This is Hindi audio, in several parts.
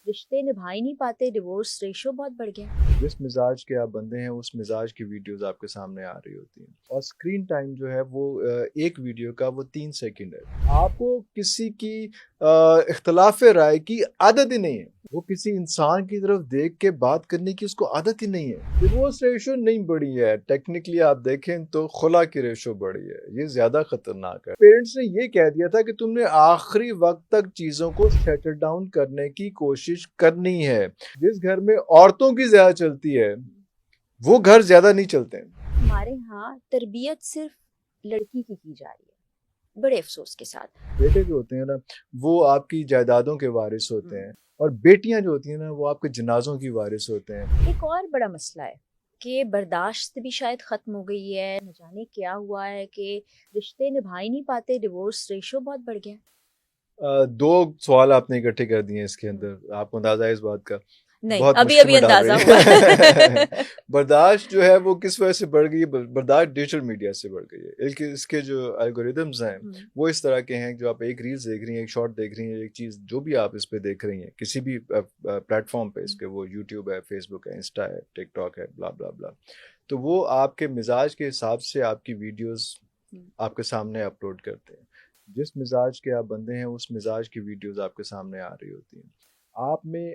रिश्ते निभा ही नहीं पाते, डिवोर्स रेशो बहुत बढ़ गया। जिस मिजाज के आप बंदे हैं उस मिजाज की वीडियोस आपके सामने आ रही होती हैं और स्क्रीन टाइम जो है वो एक वीडियो का वो 3 सेकंड है। आपको किसी की इख्तलाफ राय की आदत ही नहीं है। वो किसी इंसान की तरफ देख के बात करने की उसको आदत ही नहीं है। डिवोर्स रेशो नहीं बढ़ी है, टेक्निकली आप देखें तो खुला की रेशो बढ़ी है। ये ज्यादा खतरनाक है। पेरेंट्स ने ये कह दिया था कि तुमने आखिरी वक्त तक चीजों को सेटल डाउन करने की कोशिश करनी है। जिस घर में औरतों की ज्यादा चलती है वो घर ज्यादा नहीं चलते हैं। हमारे यहाँ तरबियत सिर्फ लड़की की जा रही है, बड़े अफसोस के साथ। बेटे जो होते हैं ना वो आपकी जायदादों के वारिस होते हैं और बेटियां जो होती हैं ना वो आपके जनाजों की वारिस होते हैं। एक और बड़ा मसला है कि बर्दाश्त भी शायद खत्म हो गई है, न जाने क्या हुआ है कि रिश्ते निभा ही नहीं पाते, डिवोर्स रेशो बहुत बढ़ गया। दो सवाल आपने इकट्ठे कर दिए इसके अंदर, आपको अंदाजा है इस बात का? नहीं, बहुत अभी मुश्किल अभी में डाल अंदाजा रही हुआ है। है। बर्दाश्त जो है वो किस वजह से बढ़ गई है? बर्दाश्त डिजिटल मीडिया से बढ़ गई है। इसके जो एल्गोरिदम्स हैं वो इस तरह के हैं, जो आप एक रील्स देख रही हैं, एक शॉर्ट देख रही हैं, एक चीज़ जो भी आप इस पे देख रही हैं किसी भी प्लेटफॉर्म पे, इसके वो यूट्यूब है, फेसबुक है, इंस्टा है, टिकटॉक है, ब्ला ब्ला ब्ला, तो वो आपके मिजाज के हिसाब से आपकी वीडियोस आपके सामने अपलोड करते हैं। जिस मिजाज के आप बंदे हैं उस मिजाज की वीडियोस आपके सामने आ रही होती हैं। आप में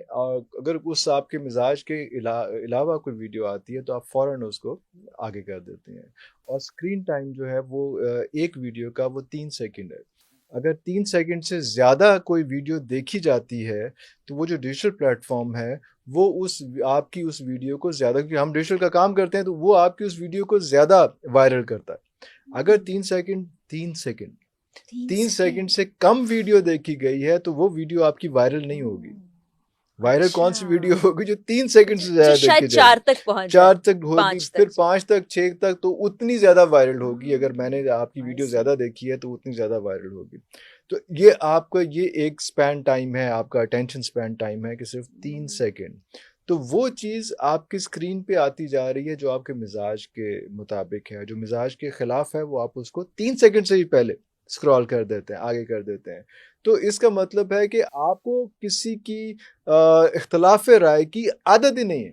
अगर उस आपके मिजाज के अलावा कोई वीडियो आती है तो आप फ़ौरन उसको आगे कर देते हैं। और स्क्रीन टाइम जो है वो एक वीडियो का वो 3 सेकंड है। अगर 3 सेकंड से ज़्यादा कोई वीडियो देखी जाती है तो वो जो डिजिटल प्लेटफॉर्म है वो उस आपकी उस वीडियो को ज़्यादा, क्योंकि हम डिजिटल का काम करते हैं, तो वो आपकी उस वीडियो को ज़्यादा वायरल करता है। अगर 3 सेकंड से कम वीडियो देखी गई है तो वो वीडियो आपकी वायरल नहीं होगी। वायरल कौन सी वीडियो होगी? जो 3 सेकंड से ज्यादा शायद देखी 4 जाएगी। तक पहुंच 4 जाए, तक होगी, 5 फिर तक। 5 तक, 6 तक, तो उतनी ज्यादा वायरल होगी। अगर मैंने आपकी वीडियो ज्यादा देखी है तो उतनी ज्यादा वायरल होगी। तो ये आपका ये एक स्पैन टाइम है, आपका अटेंशन स्पैन टाइम है कि सिर्फ 3 सेकंड। तो वो चीज़ आपकी स्क्रीन पे आती जा रही है जो आपके मिजाज के मुताबिक है, जो मिजाज के खिलाफ है, वो आप उसको 3 सेकंड से भी पहले स्क्रॉल कर देते हैं, आगे कर देते हैं। तो इसका मतलब है कि आपको किसी की इख्तलाफ राय की आदत ही नहीं है।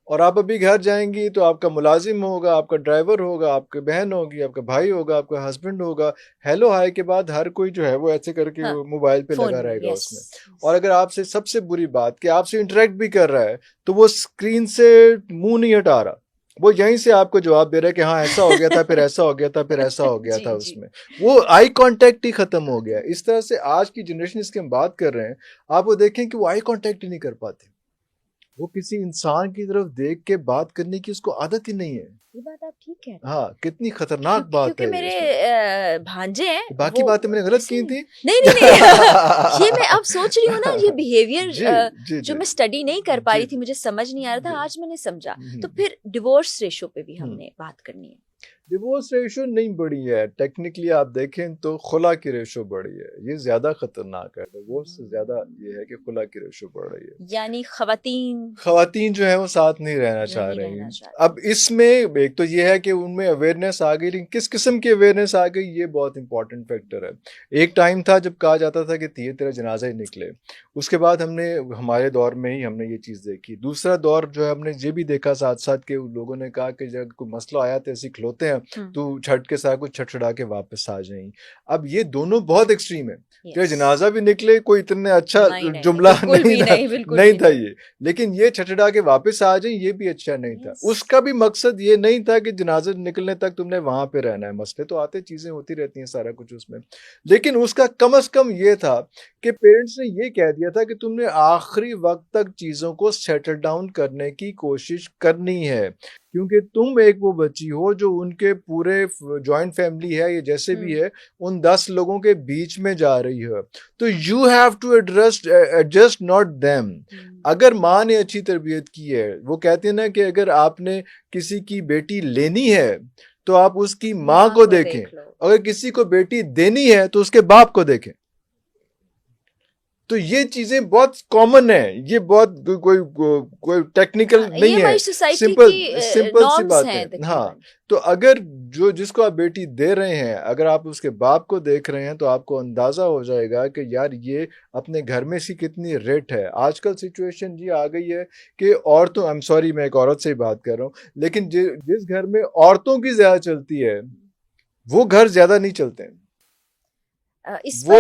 और आप अभी घर जाएंगी तो आपका मुलाजिम होगा, आपका ड्राइवर होगा, आपकी बहन होगी, आपका भाई होगा, आपका हस्बैंड होगा। हेलो हाय के बाद हर कोई जो है वो ऐसे करके हाँ, मोबाइल पे फोन लगा में, रहेगा यस। उसमें। और अगर आपसे, सबसे बुरी बात कि आपसे इंटरेक्ट भी कर रहा है, तो वो स्क्रीन से मुंह नहीं हटा रहा, वो यहीं से आपको जवाब दे रहा है कि हाँ ऐसा हो गया था, फिर ऐसा हो गया था, फिर ऐसा हो गया जी था। जी। उसमें वो आई कांटेक्ट ही खत्म हो गया। इस तरह से आज की जनरेशन, इसकी हम बात कर रहे हैं, आप वो देखें कि वो आई कांटेक्ट ही नहीं कर पाते। वो किसी इंसान की तरफ देख के बात करने की उसको आदत ही नहीं है। ये बात आप ठीक कह रहे हैं। हाँ, कितनी खतरनाक बात क्योंकि है ये मेरे इसमें। भांजे हैं, बाकी वो बातें मैंने गलत ऐसे की नहीं। थी। नहीं नहीं नहीं। ये मैं अब सोच रही हूँ ना, ये बिहेवियर जी जी जो जी मैं स्टडी नहीं कर पा जी रही थी, मुझे समझ नहीं आ रहा जी। था, आज मैंने समझा। तो हम्म, फिर डिवोर्स रेशो पे भी हम्म। हमने बात करनी है। डिवोर्स रेशो नहीं बढ़ी है, टेक्निकली आप देखें तो खुला की रेशो बढ़ी है। ये ज्यादा खतरनाक है, डिवोर्स से ज्यादा ये है कि खुला की रेशो बढ़ रही है। यानी खवातीन खवातीन जो है वो साथ नहीं रहना चाह नहीं रही। रहना चाहती। अब इसमें एक तो ये है कि उनमें अवेयरनेस आ गई, लेकिन किस किस्म की अवेयरनेस आ गई ये बहुत इंपॉर्टेंट फैक्टर है। एक टाइम था जब कहा जाता था कि तेरा जनाजा ही निकले। उसके बाद हमारे दौर में ही हमने ये चीज़ देखी। दूसरा दौर जो है हमने ये भी देखा साथ साथ के लोगों ने कहा कि जब कोई मसला आया तो ऐसे खिलौते हैं तो छठ के साथ कुछ छटछड़ा के वापस आ जाएं। अब ये दोनों बहुत एक्सट्रीम है। तेरा जनाजा भी निकले, कोई इतना अच्छा जुमला नहीं था ये, लेकिन ये छठड़ा के वापस आ जाए ये भी अच्छा नहीं था। उसका भी मकसद ये नहीं था कि जनाजा निकलने तक तुमने वहां पे रहना है। मसले तो आते, चीजें होती रहती हैं, सारा कुछ उसमें, लेकिन उसका कम से कम ये था कि पेरेंट्स ने ये कह दिया था कि तुमने आखिरी वक्त तक चीजों को सेटल डाउन करने की कोशिश करनी है, क्योंकि तुम एक वो बच्ची हो जो उनके पूरे जॉइंट फैमिली है, ये जैसे भी है, उन 10 लोगों के बीच में जा रही है। तो you have to adjust not them. अगर माँ ने अच्छी तरबियत की है, वो कहते हैं ना कि अगर आपने किसी की बेटी लेनी है तो आप उसकी माँ को देखें, अगर किसी को बेटी देनी है तो उसके बाप को देखें। तो ये चीजें बहुत कॉमन है, ये बहुत कोई टेक्निकल नहीं ये है, हमारी सोसाइटी सिंपल की सिंपल सी नॉर्म्स बात हैं है। हाँ, तकरीबन। तो अगर जिसको आप बेटी दे रहे हैं, अगर आप उसके बाप को देख रहे हैं तो आपको अंदाजा हो जाएगा कि यार ये अपने घर में सी कितनी रेट है। आजकल सिचुएशन जी आ गई है कि औरतों, आई एम सॉरी मैं एक औरत से ही बात कर रहा हूँ, लेकिन जिस घर में औरतों की ज्यादा चलती है वो घर ज्यादा नहीं चलते हैं। इस वो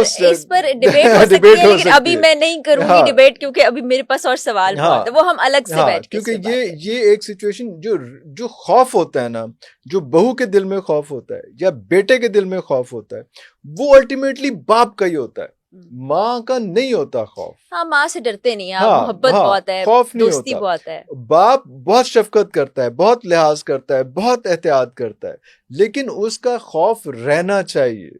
पर डिबेट हो सकती डिबेट है, हो लेकिन सकती अभी है। मैं नहीं करूंगी हाँ डिबेट, क्योंकि अभी मेरे पास और सवाल बहुत है, हाँ वो हम अलग से हाँ, बैठ के इस क्योंकि पे बात करें। ये एक सिचुएशन जो जो खौफ होता है ना, जो बहू के दिल में खौफ होता है या बेटे के दिल में खौफ होता है, वो अल्टीमेटली बाप का ही होता है, माँ का नहीं होता खौफ। हाँ, माँ से डरते नहीं आप, हाँ मोहब्बत हाँ, बहुत है, खौफ नहीं दोस्ती होता। बहुत है। बाप बहुत शफकत करता है, बहुत लिहाज करता है, बहुत एहतियात करता है, लेकिन उसका खौफ रहना चाहिए,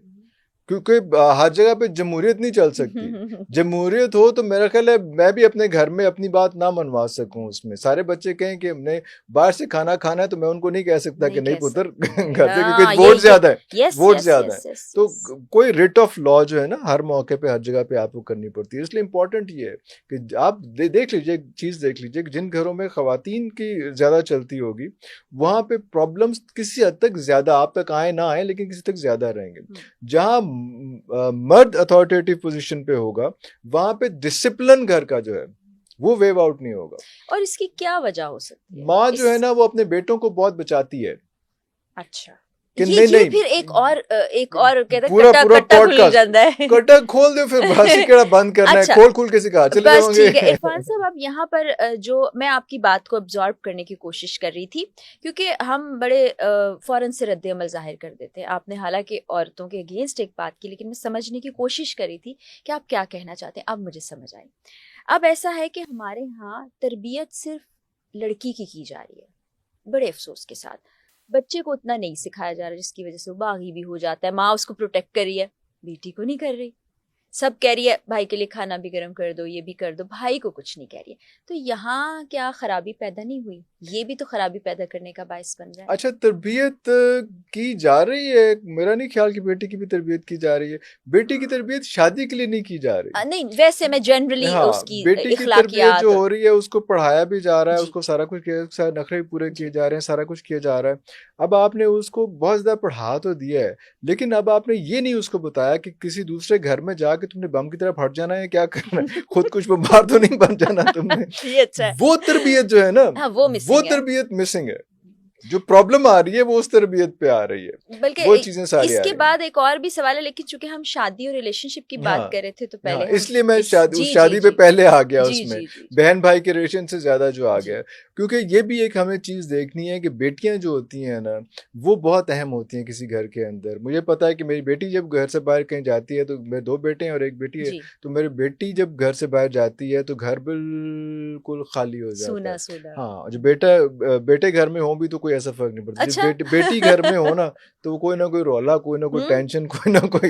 क्योंकि हर जगह पे जमहूरियत नहीं चल सकती। जमहूरियत हो तो मेरा ख्याल है मैं भी अपने घर में अपनी बात ना मनवा सकूं। उसमें सारे बच्चे कहें कि हमने बाहर से खाना खाना है तो मैं उनको नहीं कह सकता कि नहीं कह पुत्र सकते। घर से, क्योंकि हाँ, वोट ज्यादा है, यस वोट यस ज्यादा है। यस यस तो यस। कोई रिट ऑफ लॉ जो है ना, हर मौके पे हर जगह पे आपको करनी पड़ती है। इसलिए इंपॉर्टेंट ये है कि आप देख लीजिए, एक चीज देख लीजिए कि जिन घरों में खवातीन की ज्यादा चलती होगी वहां पे प्रॉब्लम्स किसी हद तक ज्यादा आप तक आए ना आए, लेकिन किसी तक ज्यादा रहेंगे। जहां मर्द अथॉरिटेटिव पोजीशन पे होगा वहां पे डिसिप्लिन घर का जो है वो वेव आउट नहीं होगा। और इसकी क्या वजह हो सकती है? माँ जो है ना वो अपने बेटों को बहुत बचाती है अच्छा, कि ये नहीं फिर एक और कहते हैं पूरा कटा पूरा कट्टा खुल पॉडकास्ट जाता है। कटा खोल दो, फिर हंसी केड़ा बंद करना अच्छा, है, खोल के सिखा चले बस जाओगे। ठीक है इरफान साहब, आप यहाँ पर जो मैं आपकी बात को अब्जॉर्ब करने की कोशिश कर रही थी, क्योंकि हम बड़े फौरन से रद्द अमल जाहिर कर देते हैं। आपने हालांकि औरतों के अगेंस्ट एक बात की, लेकिन मैं समझने की कोशिश करी थी कि आप क्या कहना चाहते हैं। अब मुझे समझ आई। अब ऐसा है कि हमारे यहाँ तरबियत सिर्फ लड़की की जा रही है, बड़े अफसोस के साथ। बच्चे को उतना नहीं सिखाया जा रहा, जिसकी वजह से वो बागी भी हो जाता है। माँ उसको प्रोटेक्ट कर रही है, बेटी को नहीं कर रही। सब कह रही है भाई के लिए खाना भी गर्म कर दो, ये भी कर दो, भाई को कुछ नहीं कह रही है। तो यहाँ क्या खराबी पैदा नहीं हुई? ये भी तो खराबी पैदा करने का बायस बन रहा है। अच्छा, तरबियत की जा रही है, मेरा नहीं ख्याल कि बेटी की भी तरबियत की जा रही है। बेटी की तरबियत शादी के लिए नहीं की जा रही। नहीं, वैसे मैं जनरली हाँ, उसकी बेटी की तरबियत इखलाकियात जो हो रही है उसको पढ़ाया भी जा रहा है, जी उसको सारा कुछ सारे नखरे भी पूरे किए जी जा रहे हैं, सारा कुछ किया जा रहा है। अब आपने उसको बहुत ज्यादा पढ़ा तो दिया है, लेकिन अब आपने ये नहीं उसको बताया कि किसी दूसरे घर में जाके तुमने बम की तरह फट जाना है, क्या करना है, खुद कुछ बम्बार तो नहीं बन जाना तुमने। ये अच्छा है। वो तरबियत जो है ना, हाँ, वो मिसिंग है। तरबियत मिसिंग है। जो प्रॉब्लम आ रही है वो उस तरबियत पे आ रही है, बल्कि वो चीजें सारी आ इसके रही बाद एक और भी सवाल है, लेकिन चूंकि हम शादी और रिलेशनशिप की हैं। बात हाँ कर रहे थे तो हाँ, पहले हम इसलिए मैं उस शादी पे जी पहले आ गया जी उसमें, जी जी बहन भाई के रिलेशन से ज्यादा जो आ जी गया। क्योंकि ये भी एक हमें चीज देखनी है कि बेटियां जो होती हैं ना वो बहुत अहम होती हैं किसी घर के अंदर। मुझे पता है कि मेरी बेटी जब घर से बाहर कहीं जाती है, तो मेरे 2 बेटे हैं और 1 बेटी है, जी, तो मेरी बेटी जब घर से बाहर जाती है तो घर बिल्कुल खाली हो जाता सूना है। सूना। हाँ, जो बेटे घर में हो भी तो कोई ऐसा फर्क नहीं पड़ता। जिस अच्छा। बेटी घर में हो ना तो कोई ना कोई रौला, कोई ना कोई टेंशन, कोई ना कोई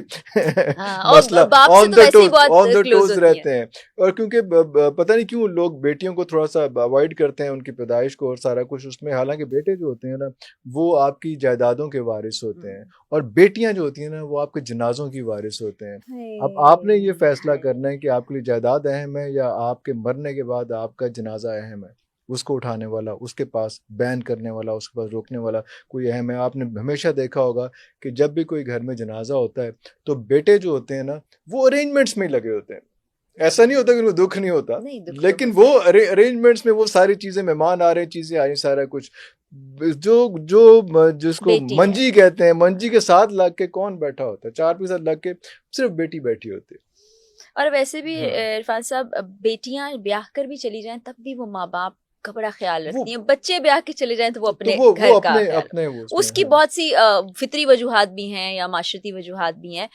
हाँ, मसला और बाप से ऑन तो द वैसे ही टोज, बहुत ऑन द क्लोज टोज होती है। रहते हैं। और क्योंकि पता नहीं क्यों लोग बेटियों को थोड़ा सा अवॉइड करते हैं, उनकी पैदाइश को और सारा कुछ उसमें। हालांकि बेटे जो होते हैं ना वो आपकी जायदादों के वारिस होते हैं, और बेटियां जो होती हैं ना वो आपके जनाजों की वारिस होते हैं। अब आपने ये फैसला करना है कि आपके लिए जायदाद अहम है या आपके मरने के बाद आपका जनाजा अहम है। उसको उठाने वाला, उसके पास बैन करने वाला, उसके पास रोकने वाला कोई अहम है। आपने हमेशा देखा होगा कि जब भी कोई घर में जनाजा होता है तो बेटे जो होते हैं ना वो अरेंजमेंट्स में ही लगे होते हैं। ऐसा नहीं होता कि उनको दुख नहीं होता, नहीं, दुख तो लेकिन होता वो अरेंजमेंट्स में वो सारी चीजें, मेहमान आ रहे हैं, चीजें आ रही, सारा कुछ। जो जिसको बेटी है। मंजी कहते हैं, मंजी के साथ लग के कौन बैठा होता है? 4 साथ लग के सिर्फ बेटी बैठी होती और वैसे भी है। हाँ, इरफान साहब, बेटियां ब्याह कर भी चली जाएं तब भी वो माँ बाप का बड़ा ख्याल वो रखती हैं। बच्चे ब्याह के चले जाएं तो वो तो अपने वो घर का अपने ख्याल। अपने वो उसमें, उसकी हाँ। बहुत सी फितरी वजूहात भी हैं या माशरती वजूहात भी हैं।